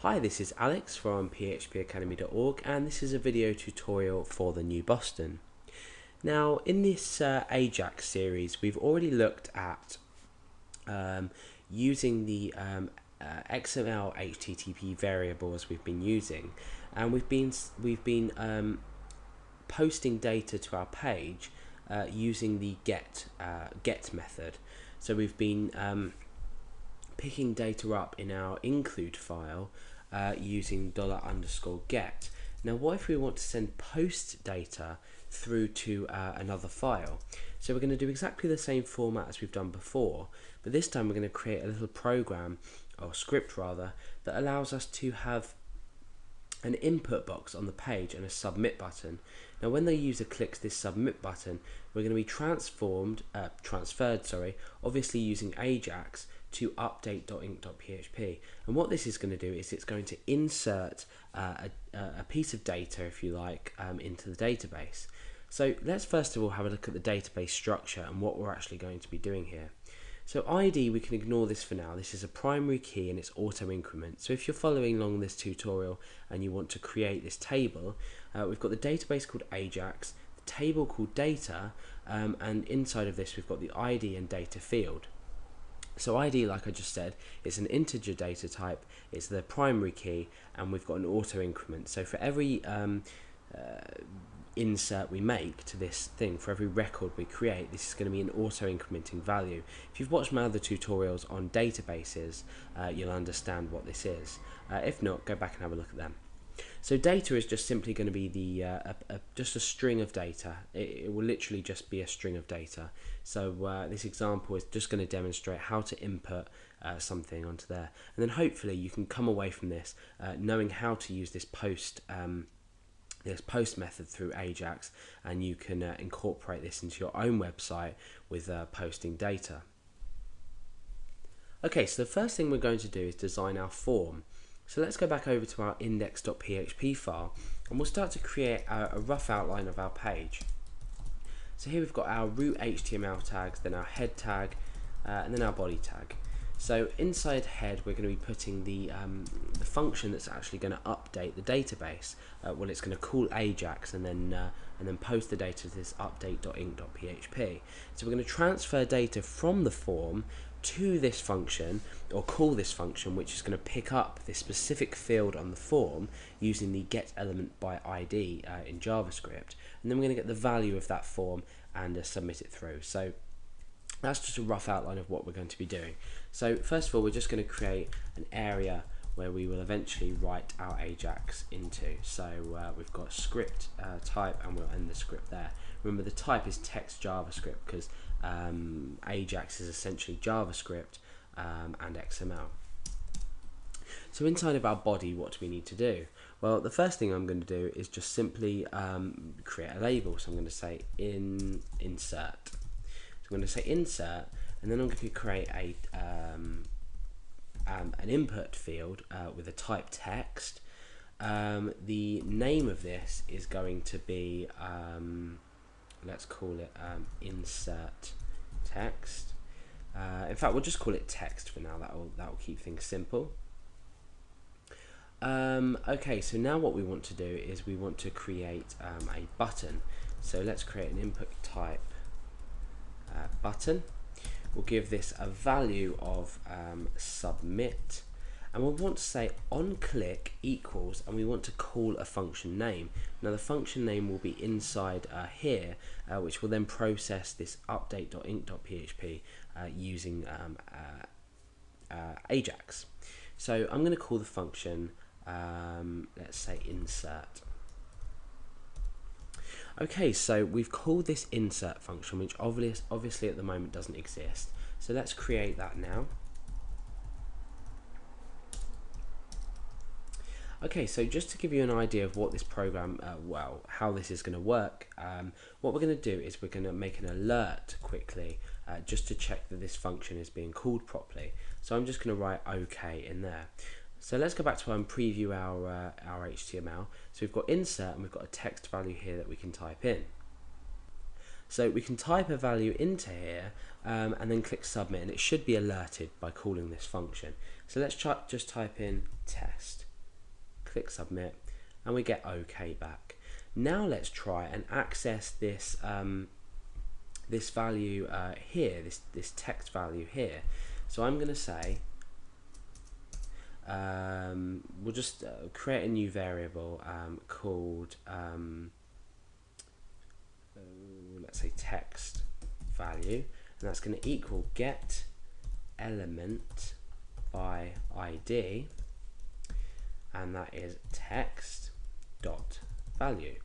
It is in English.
Hi, this is Alex from phpacademy.org, and this is a video tutorial for the new Boston. Now, in this Ajax series, we've already looked at using the XML HTTP variables we've been using, and we've been posting data to our page using the get method. So we've been picking data up in our include file using $_get. Now, what if we want to send post data through to another file? So we're going to do exactly the same format as we've done before, but this time we're going to create a little program, or script rather, that allows us to have an input box on the page and a submit button. Now, when the user clicks this submit button, we're going to be transferred, obviously using Ajax, to update.inc.php. And what this is going to do is it's going to insert a piece of data, if you like, into the database. So let's first of all have a look at the database structure and what we're actually going to be doing here. So ID, we can ignore this for now. This is a primary key and it's auto increment. So if you're following along this tutorial and you want to create this table, we've got the database called Ajax, the table called data, and inside of this we've got the ID and data field. So ID, like I just said, it's an integer data type, it's the primary key, and we've got an auto increment. So for every insert we make to this thing, for every record we create, this is going to be an auto incrementing value. If you've watched my other tutorials on databases, you'll understand what this is. If not, go back and have a look at them. So data is just simply going to be the just a string of data. It will literally just be a string of data. So this example is just going to demonstrate how to input something onto there, and then hopefully you can come away from this knowing how to use this post method through Ajax, and you can incorporate this into your own website with posting data. Okay, so the first thing we're going to do is design our form. So let's go back over to our index.php file, and we'll start to create a rough outline of our page. So here we've got our root HTML tags, then our head tag, and then our body tag. So inside head, we're going to be putting the function that's actually going to update the database. Well, it's going to call Ajax and then post the data to this update.inc.php. So we're going to transfer data from the form to this function, or call this function, which is going to pick up this specific field on the form using the get element by ID in JavaScript, and then we're going to get the value of that form and submit it through. So that's just a rough outline of what we're going to be doing. So first of all, we're just going to create an area where we will eventually write our Ajax into. So we've got script type, and we'll end the script there. Remember, the type is text JavaScript because Ajax is essentially JavaScript and XML. So inside of our body, what do we need to do? Well, the first thing I'm going to do is just simply create a label. So I'm going to say insert. So I'm going to say insert, and then I'm going to create an input field with a type text. The name of this is going to be, let's call it insert text. In fact, we'll just call it text for now. That will keep things simple. Okay, so now what we want to do is we want to create a button. So let's create an input type button. We'll give this a value of submit, and we'll want to say on click equals, and we want to call a function name. Now the function name will be inside here, which will then process this update.inc.php using Ajax. So I'm going to call the function, let's say insert. Okay, so we've called this insert function, which obviously at the moment doesn't exist. So let's create that now. Okay, so just to give you an idea of what this program, how this is going to work, what we're going to do is we're going to make an alert quickly, just to check that this function is being called properly. So I'm just going to write OK in there. So let's go back to and preview our HTML. So we've got insert, and we've got a text value here that we can type in. So we can type a value into here and then click submit, and it should be alerted by calling this function. So let's just type in test. click submit, and we get OK back. Now let's try and access this this value here, this text value here. So I'm going to say we'll just create a new variable called let's say text value, and that's going to equal get element by ID, and that is text dot value.